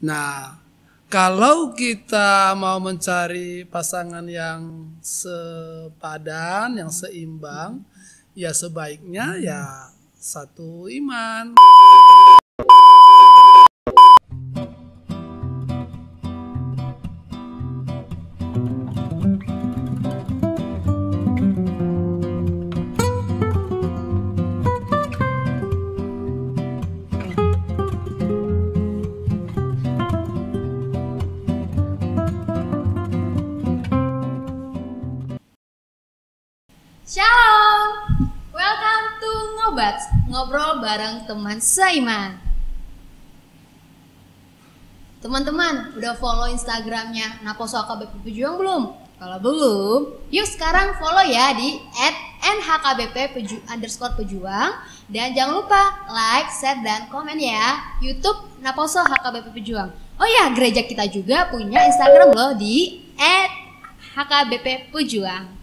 Nah, kalau kita mau mencari pasangan yang sepadan, yang seimbang, ya sebaiknya ya satu iman. Shalom, welcome to Ngobat, ngobrol bareng teman seiman. Teman-teman, udah follow Instagramnya Naposo HKBP Pejuang belum? Kalau belum, yuk sekarang follow ya di @nhkbp_pejuang. Dan jangan lupa like, share, dan komen ya YouTube Naposo HKBP Pejuang. Oh ya, gereja kita juga punya Instagram loh di @hkbp Pejuang.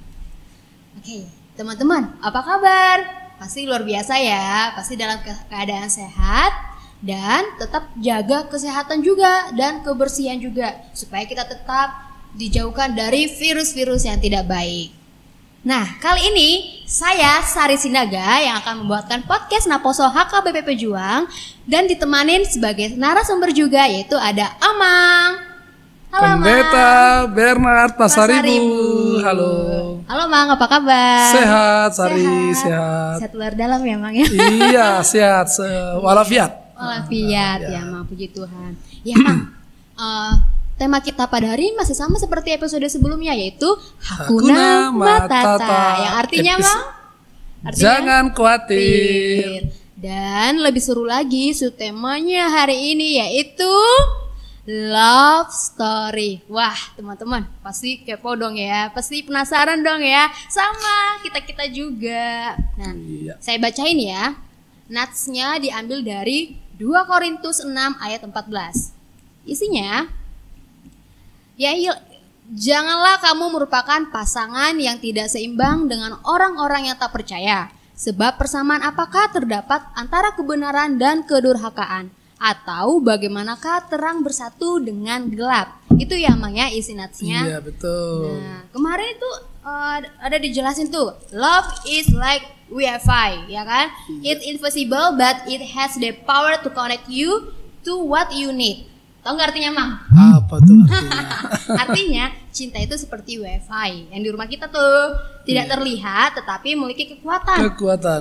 Oke, teman-teman, apa kabar? Pasti luar biasa ya, pasti dalam keadaan sehat dan tetap jaga kesehatan juga dan kebersihan juga supaya kita tetap dijauhkan dari virus-virus yang tidak baik. Nah, kali ini saya Sari Sinaga yang akan membuatkan podcast Naposo HKBP Pejuang dan ditemanin sebagai narasumber juga, yaitu ada Amang. Halo, Pendeta Bernard Pasaribu. Halo. Halo. Mang, apa kabar? Sehat, Sari, sehat. Sehat luar dalam ya, Mang ya? Iya, sehat, walafiat. Walafiat ya, Mang, puji Tuhan. Ya, Mang, tema kita pada hari ini masih sama seperti episode sebelumnya, yaitu Hakuna Matata. Yang artinya, Mang? Artinya, jangan khawatir. Dan lebih seru lagi, temanya hari ini yaitu love story. Wah, teman-teman, pasti kepo dong ya, pasti penasaran dong ya, sama kita juga. Nah, saya bacain ya. Natsnya diambil dari 2 Korintus 6 ayat 14. Isinya, janganlah kamu merupakan pasangan yang tidak seimbang dengan orang-orang yang tak percaya. Sebab persamaan apakah terdapat antara kebenaran dan kedurhakaan? Atau bagaimanakah terang bersatu dengan gelap? Itu ya, Mang ya, isi natsnya. Iya, betul. Nah, kemarin itu ada dijelasin tuh, love is like Wi-Fi, ya kan? It's invisible but it has the power to connect you to what you need. Tahu nggak artinya, Mang? Apa tuh artinya? Artinya cinta itu seperti Wi-Fi yang di rumah kita tuh tidak terlihat tetapi memiliki kekuatan.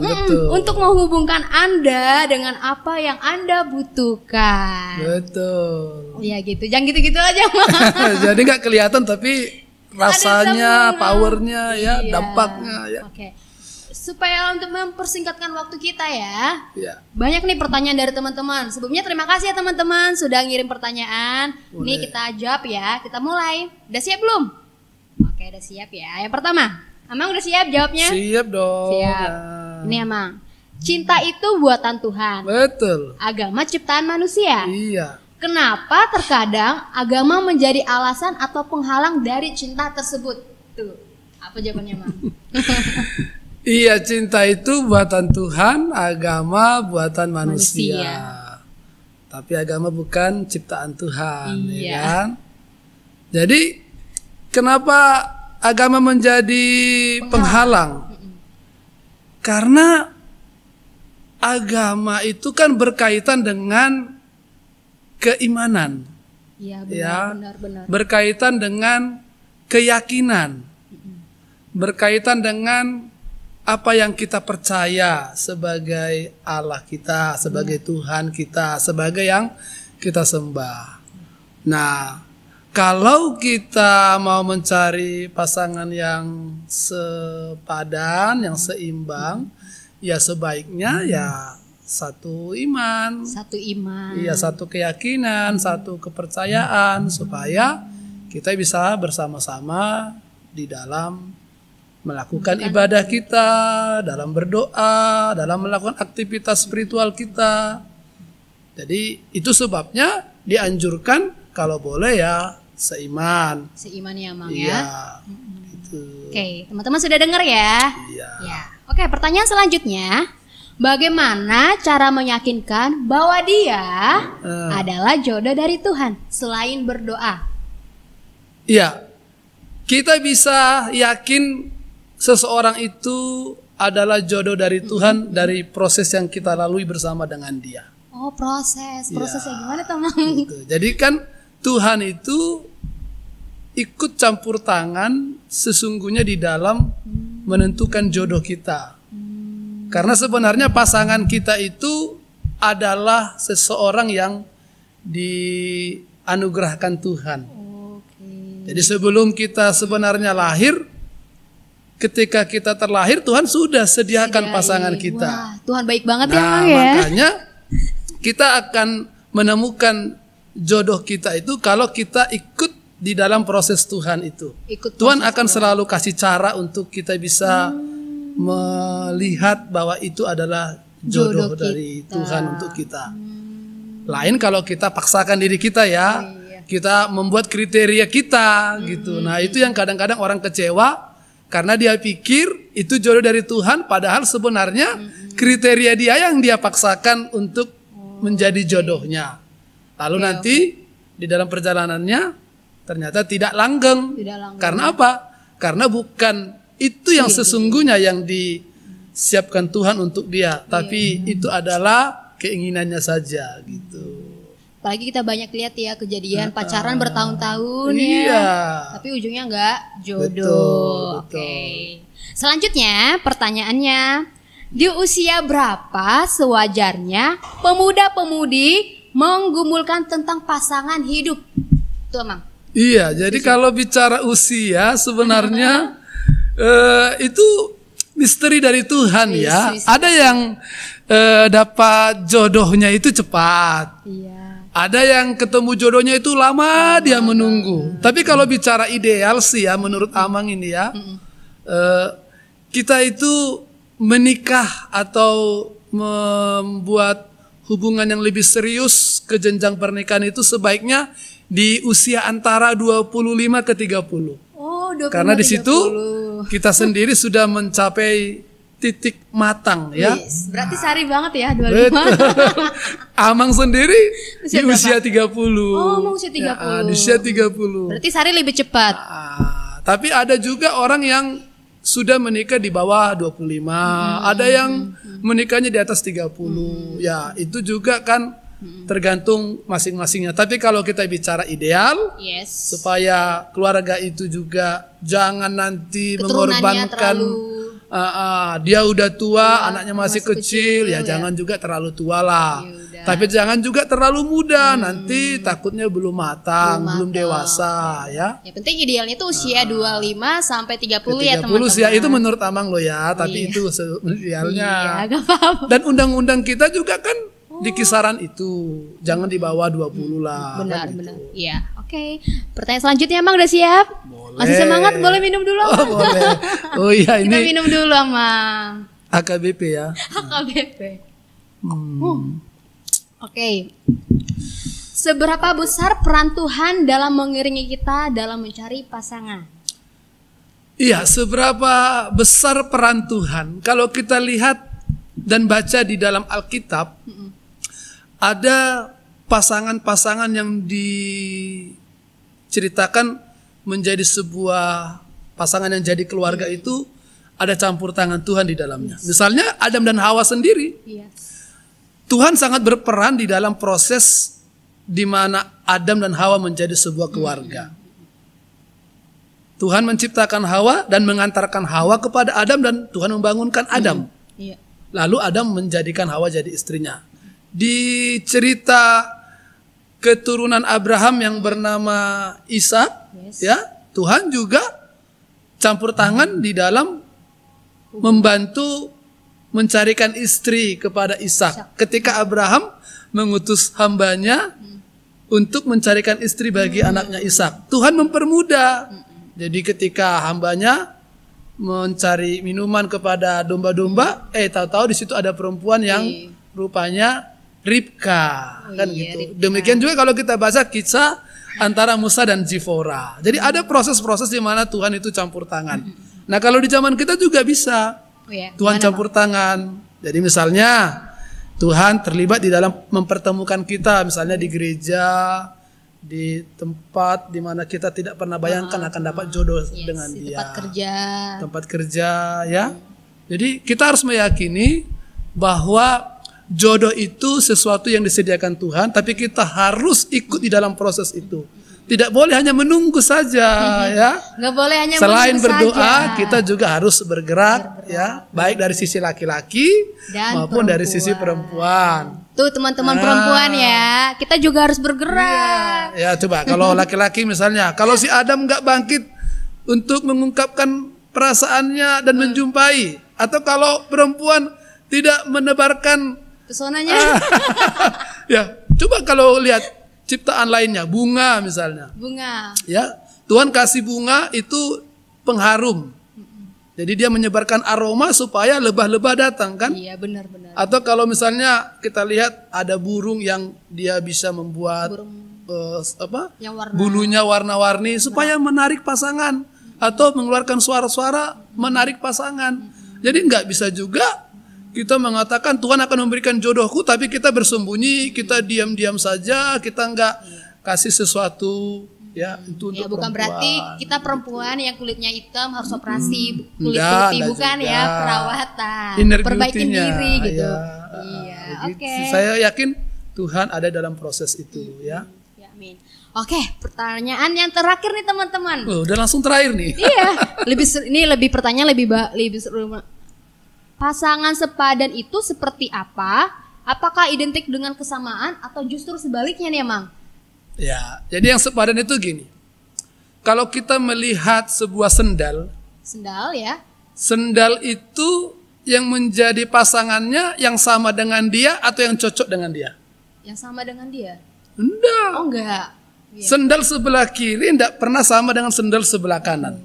Betul. Untuk menghubungkan Anda dengan apa yang Anda butuhkan. Betul. Iya gitu, jangan gitu-gitu aja, Mang. Jadi nggak kelihatan tapi rasanya, powernya, ya, iya. dampaknya, ya. Oke. Supaya untuk mempersingkatkan waktu kita ya. Iya. Banyak nih pertanyaan dari teman-teman. Sebelumnya terima kasih ya teman-teman sudah ngirim pertanyaan. Boleh. Nih kita jawab ya. Kita mulai. Udah siap belum? Oke, udah siap ya. Yang pertama, Amang udah siap jawabnya? Siap dong. Siap. Nah. Ini Amang. Cinta itu buatan Tuhan. Betul. Agama ciptaan manusia. Iya. Kenapa terkadang agama menjadi alasan atau penghalang dari cinta tersebut? Tuh, apa jawabannya, Mang? Iya, cinta itu buatan Tuhan, agama buatan manusia. Tapi agama bukan ciptaan Tuhan, Iya. ya kan? Jadi kenapa agama menjadi penghalang? Karena agama itu kan berkaitan dengan keimanan. Iya, Ya. benar. Berkaitan dengan keyakinan. Berkaitan dengan apa yang kita percaya sebagai Allah kita, sebagai Tuhan kita, sebagai yang kita sembah. Nah, kalau kita mau mencari pasangan yang sepadan, yang seimbang, ya sebaiknya ya satu iman. Satu iman. Iya, satu keyakinan, satu kepercayaan, supaya kita bisa bersama-sama di dalam melakukan ibadah kita, dalam berdoa, dalam melakukan aktivitas spiritual kita. Jadi itu sebabnya dianjurkan kalau boleh ya seiman. Seiman ya, Mang Iya, ya. gitu. Oke, teman-teman sudah dengar ya? Iya. Ya. Oke, pertanyaan selanjutnya. Bagaimana cara meyakinkan bahwa dia adalah jodoh dari Tuhan selain berdoa? Iya, kita bisa yakin seseorang itu adalah jodoh dari Tuhan dari proses yang kita lalui bersama dengan dia. Oh, prosesnya gimana tuh, Mang? Gitu. Jadi kan Tuhan itu ikut campur tangan sesungguhnya di dalam menentukan jodoh kita. Karena sebenarnya pasangan kita itu adalah seseorang yang dianugerahkan Tuhan. Jadi sebelum kita sebenarnya lahir, ketika kita terlahir Tuhan sudah sediakan pasangan kita. Wah, Tuhan baik banget ya, Mang ya. Makanya kita akan menemukan jodoh kita itu kalau kita ikut di dalam proses Tuhan itu. Tuhan akan selalu kasih cara untuk kita bisa melihat bahwa itu adalah jodoh dari Tuhan untuk kita. Lain kalau kita paksakan diri kita ya, kita membuat kriteria kita gitu. Nah itu yang kadang-kadang orang kecewa karena dia pikir itu jodoh dari Tuhan, padahal sebenarnya kriteria dia yang dia paksakan untuk menjadi jodohnya. Lalu nanti di dalam perjalanannya ternyata tidak langgeng. Karena apa? Karena bukan itu yang sesungguhnya yang disiapkan Tuhan untuk dia, tapi itu adalah keinginannya saja gitu. Apalagi kita banyak lihat ya kejadian pacaran bertahun-tahun Iya. tapi ujungnya enggak jodoh. Betul. Oke. Selanjutnya pertanyaannya, di usia berapa sewajarnya pemuda-pemudi menggumulkan tentang pasangan hidup? Tuh, Mang. Iya, jadi kalau bicara usia sebenarnya itu misteri dari Tuhan ya. Ada yang dapat jodohnya itu cepat. Iya. Ada yang ketemu jodohnya itu lama dia menunggu. Tapi kalau bicara ideal sih ya menurut Amang ini ya, kita itu menikah atau membuat hubungan yang lebih serius ke jenjang pernikahan itu sebaiknya di usia antara 25 ke 30. Oh, 25 Karena di situ 30. kita sendiri sudah mencapai titik matang ya. Yes, berarti sari banget ya 25. Betul. Amang sendiri Usia di berapa? usia 30. Oh, mau usia 30. Ya, di usia 30. Berarti sari lebih cepat. Tapi ada juga orang yang sudah menikah di bawah 25. Ada yang menikahnya di atas 30. Ya, itu juga kan tergantung masing-masingnya. Tapi kalau kita bicara ideal, Yes. supaya keluarga itu juga jangan nanti Keturunannya mengorbankan dia udah tua, anaknya masih kecil, ya jangan juga terlalu tua lah. Yaudah. Tapi jangan juga terlalu muda, nanti takutnya belum matang, belum dewasa ya. Yang penting idealnya itu usia 25 sampai 30 ya 30 teman-teman. ya itu menurut Amang lo ya, tapi itu idealnya. Iya, gak apa-apa. Dan undang-undang kita juga kan di kisaran itu, jangan di bawah 20 lah. Benar, kan gitu. benar. Iya, oke. Pertanyaan selanjutnya, Mang udah siap? Boleh. Masih semangat? Boleh minum dulu, Oh, Mang? boleh. Oh iya Kita ini minum dulu, Mang. AKBP ya. HKBP. Oke. Seberapa besar peran Tuhan dalam mengiringi kita dalam mencari pasangan? Iya, seberapa besar peran Tuhan? Kalau kita lihat dan baca di dalam Alkitab, ada pasangan-pasangan yang diceritakan menjadi sebuah pasangan yang jadi keluarga itu ada campur tangan Tuhan di dalamnya. Misalnya Adam dan Hawa sendiri, Tuhan sangat berperan di dalam proses di mana Adam dan Hawa menjadi sebuah keluarga. Tuhan menciptakan Hawa dan mengantarkan Hawa kepada Adam dan Tuhan membangunkan Adam. Lalu Adam menjadikan Hawa jadi istrinya. Di cerita keturunan Abraham yang bernama Ishak, ya, Tuhan juga campur tangan di dalam membantu mencarikan istri kepada Ishak. Ketika Abraham mengutus hambanya untuk mencarikan istri bagi anaknya Ishak, Tuhan mempermudah. Jadi ketika hambanya mencari minuman kepada domba-domba, tahu-tahu di situ ada perempuan yang rupanya Ribka, kan gitu. Ribka. Demikian juga kalau kita baca kisah antara Musa dan Zipora. Jadi ada proses-proses di mana Tuhan itu campur tangan. Nah kalau di zaman kita juga bisa Tuhan campur tangan Jadi misalnya Tuhan terlibat di dalam mempertemukan kita, misalnya di gereja, di tempat di mana kita tidak pernah bayangkan akan dapat jodoh dengan di dia. Tempat kerja Ya. Jadi kita harus meyakini bahwa jodoh itu sesuatu yang disediakan Tuhan, tapi kita harus ikut di dalam proses itu. Tidak boleh hanya menunggu saja, ya. Nggak boleh hanya Selain menunggu berdoa, saja. kita juga harus bergerak, ya, baik dari sisi laki-laki Dan maupun dari sisi perempuan. Tuh teman-teman perempuan ya, kita juga harus bergerak. Ya, coba kalau laki-laki misalnya, kalau si Adam nggak bangkit untuk mengungkapkan perasaannya dan menjumpai, atau kalau perempuan tidak menebarkan Pesonanya. ya, coba kalau lihat ciptaan lainnya, bunga misalnya. Bunga. Ya, Tuhan kasih bunga itu pengharum. Jadi dia menyebarkan aroma supaya lebah-lebah datang kan? Iya, benar-benar. Atau kalau misalnya kita lihat ada burung yang dia bisa membuat Yang bulunya warna-warni supaya menarik pasangan atau mengeluarkan suara-suara menarik pasangan. Jadi nggak bisa juga kita mengatakan Tuhan akan memberikan jodohku, tapi kita bersembunyi, kita diam-diam saja, kita nggak kasih sesuatu ya itu untuk bukan perempuan. berarti kita perempuan yang kulitnya hitam harus operasi kulit Enggak putih, bukan juga. ya, perawatan, Inner perbaikin beauty-nya, diri gitu. ya. Iya, Begitu. oke. Saya yakin Tuhan ada dalam proses itu ya. Ya, amin. Oke, pertanyaan yang terakhir nih teman-teman. Loh, udah langsung terakhir nih. Iya, lebih pertanyaan lebih seru. Pasangan sepadan itu seperti apa? Apakah identik dengan kesamaan atau justru sebaliknya nih, Mang? Ya, jadi yang sepadan itu gini. Kalau kita melihat sebuah sendal ya. Sendal itu yang menjadi pasangannya yang sama dengan dia atau yang cocok dengan dia? Yang sama dengan dia? Enggak. Oh, enggak. Iya. Sendal sebelah kiri enggak pernah sama dengan sendal sebelah kanan.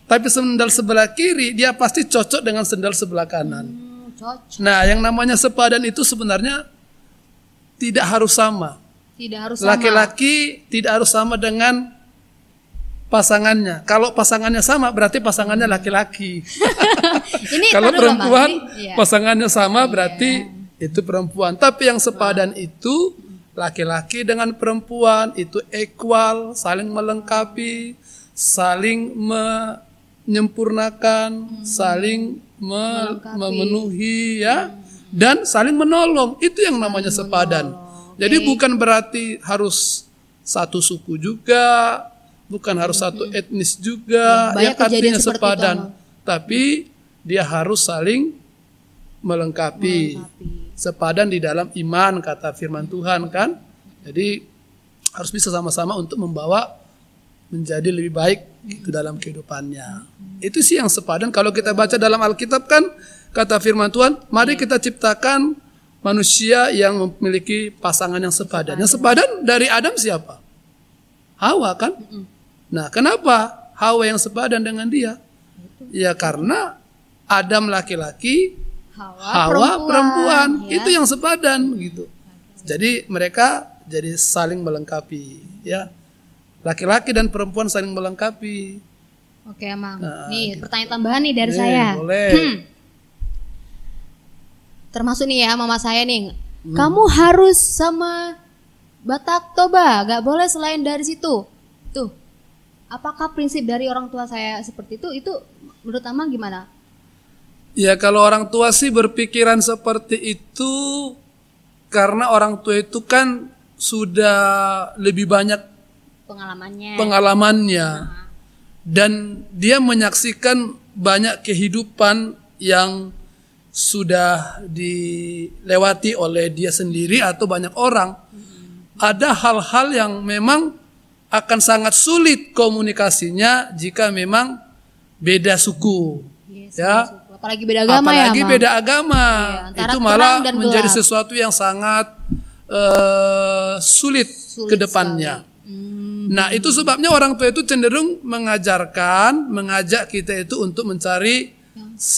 Tapi sendal sebelah kiri dia pasti cocok dengan sendal sebelah kanan. Cocok. Nah, yang namanya sepadan itu sebenarnya tidak harus sama. Tidak harus sama. Laki-laki tidak harus sama dengan pasangannya. Kalau pasangannya sama berarti pasangannya laki-laki. Kalau perempuan pasangannya sama berarti itu perempuan. Tapi yang sepadan itu laki-laki dengan perempuan itu equal, saling melengkapi, saling menyempurnakan, saling memenuhi ya, dan saling menolong. Itu yang namanya sepadan. Jadi bukan berarti harus satu suku juga, bukan harus satu etnis juga yang artinya sepadan, tapi dia harus saling melengkapi. Sepadan di dalam iman kata firman Tuhan kan. Jadi harus bisa sama-sama untuk membawa menjadi lebih baik itu dalam kehidupannya. Itu sih yang sepadan. Kalau kita baca dalam Alkitab kan kata firman Tuhan, mari kita ciptakan manusia yang memiliki pasangan yang sepadan. Yang sepadan dari Adam siapa? Hawa kan? Nah, kenapa Hawa yang sepadan dengan dia? Ya karena Adam laki-laki, Hawa perempuan. Ya. Itu yang sepadan gitu. Jadi mereka jadi saling melengkapi ya. Laki-laki dan perempuan saling melengkapi. Oke, Mang. Nah, nih, pertanyaan tambahan nih dari saya. Boleh. Termasuk nih ya mama saya nih. Kamu harus sama Batak Toba, gak boleh selain dari situ. Tuh. Apakah prinsip dari orang tua saya seperti itu? Itu menurut Amang gimana? Ya kalau orang tua sih berpikiran seperti itu karena orang tua itu kan sudah lebih banyak pengalamannya dan dia menyaksikan banyak kehidupan yang sudah dilewati oleh dia sendiri atau banyak orang. Ada hal-hal yang memang akan sangat sulit komunikasinya jika memang beda suku. Ya. Apalagi beda agama apalagi ya, beda agama. Ya, itu malah menjadi sesuatu yang sangat sulit ke depannya. Nah, itu sebabnya orang tua itu cenderung mengajak kita itu untuk mencari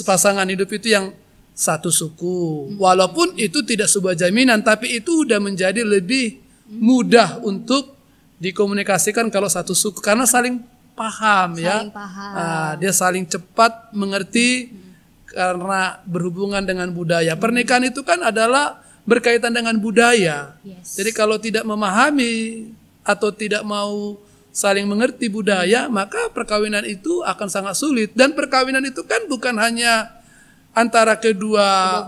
pasangan hidup itu yang satu suku. Walaupun itu tidak sebuah jaminan, tapi itu udah menjadi lebih mudah untuk dikomunikasikan kalau satu suku karena saling paham ya. Paham. Nah, dia saling cepat mengerti karena berhubungan dengan budaya. Pernikahan itu kan adalah berkaitan dengan budaya. Jadi kalau tidak memahami atau tidak mau saling mengerti budaya, maka perkawinan itu akan sangat sulit. Dan perkawinan itu kan bukan hanya antara kedua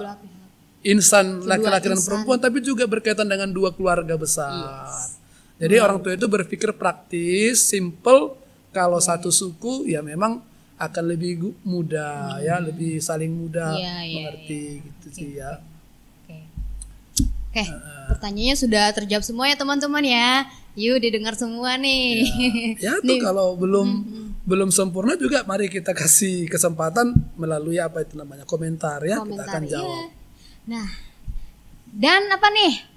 insan laki-laki dan perempuan, tapi juga berkaitan dengan dua keluarga besar. Jadi orang tua itu berpikir praktis, simple. Kalau satu suku ya memang akan lebih mudah ya, lebih saling mudah mengerti gitu sih ya. Oke, pertanyaannya sudah terjawab semua ya teman-teman ya. Yuk didengar semua nih. Ya tuh kalau belum sempurna juga mari kita kasih kesempatan melalui apa itu namanya komentar ya, kita akan jawab. Nah, dan apa nih?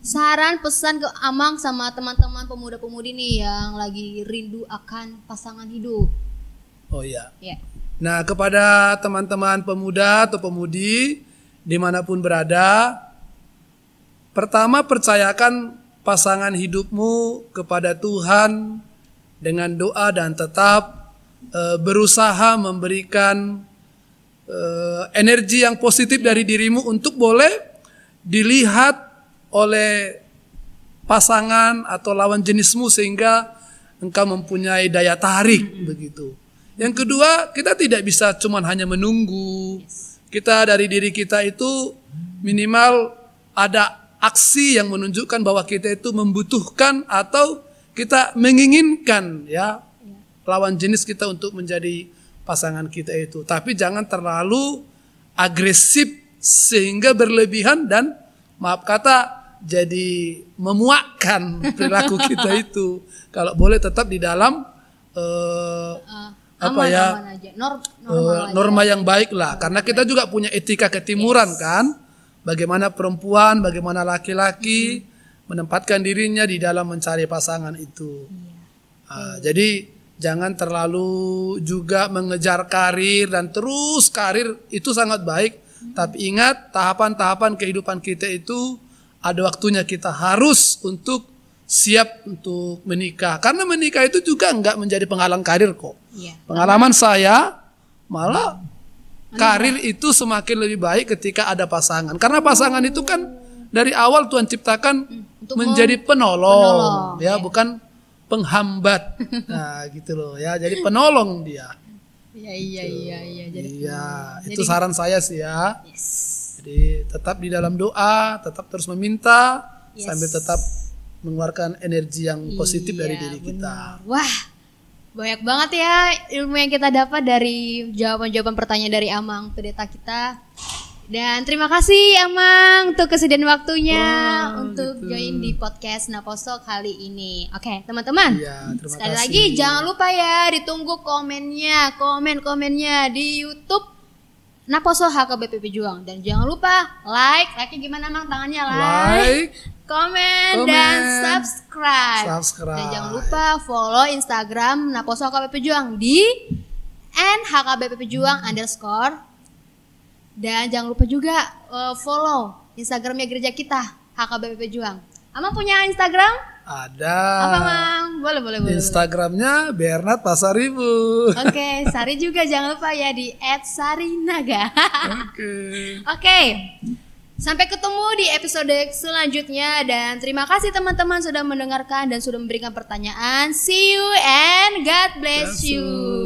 Saran pesan ke Amang sama teman-teman pemuda-pemudi nih yang lagi rindu akan pasangan hidup. Oh iya. Nah, kepada teman-teman pemuda atau pemudi dimanapun berada, pertama percayakan pasangan hidupmu kepada Tuhan dengan doa dan tetap berusaha memberikan energi yang positif dari dirimu untuk boleh dilihat oleh pasangan atau lawan jenismu sehingga engkau mempunyai daya tarik begitu. Yang kedua, kita tidak bisa cuman hanya menunggu. Kita dari diri kita itu minimal ada aksi yang menunjukkan bahwa kita itu membutuhkan atau kita menginginkan ya lawan jenis kita untuk menjadi pasangan kita itu. Tapi jangan terlalu agresif sehingga berlebihan dan maaf kata jadi memuakkan perilaku kita itu. Kalau boleh tetap di dalam norma yang baik lah. Karena kita juga punya etika ketimuran kan. Bagaimana perempuan, bagaimana laki-laki menempatkan dirinya di dalam mencari pasangan itu. Jadi jangan terlalu juga mengejar karir dan terus karir itu sangat baik. Tapi ingat tahapan-tahapan kehidupan kita itu ada waktunya kita harus untuk siap untuk menikah. Karena menikah itu juga enggak menjadi penghalang karir kok. Pengalaman saya malah karir itu semakin lebih baik ketika ada pasangan. Karena pasangan itu kan dari awal Tuhan ciptakan untuk menjadi penolong ya, bukan penghambat. Nah, gitu loh ya. Jadi penolong dia. Iya. Jadi itu saran saya sih ya. Jadi tetap di dalam doa, tetap terus meminta sambil tetap mengeluarkan energi yang positif dari diri kita. Wah, banyak banget ya ilmu yang kita dapat dari jawaban-jawaban pertanyaan dari Amang pendeta kita. Dan terima kasih Amang untuk kesediaan waktunya untuk join di podcast Naposo kali ini. Oke, teman-teman. Sekali lagi jangan lupa ya ditunggu komennya di YouTube Naposo HKBP Pejuang. Dan jangan lupa like-nya gimana Mang tangannya like, komen dan subscribe. Dan jangan lupa follow Instagram Naposo HKBP Pejuang di @HKBP Pejuang _ dan jangan lupa juga follow Instagramnya gereja kita HKBP Pejuang. Amang punya Instagram? Ada. Apa Mang? Boleh. Instagramnya Bernard Pasaribu. Oke, Sari juga jangan lupa ya di @sarinaga. Oke. Sampai ketemu di episode selanjutnya dan terima kasih teman-teman sudah mendengarkan dan sudah memberikan pertanyaan. See you and God bless you.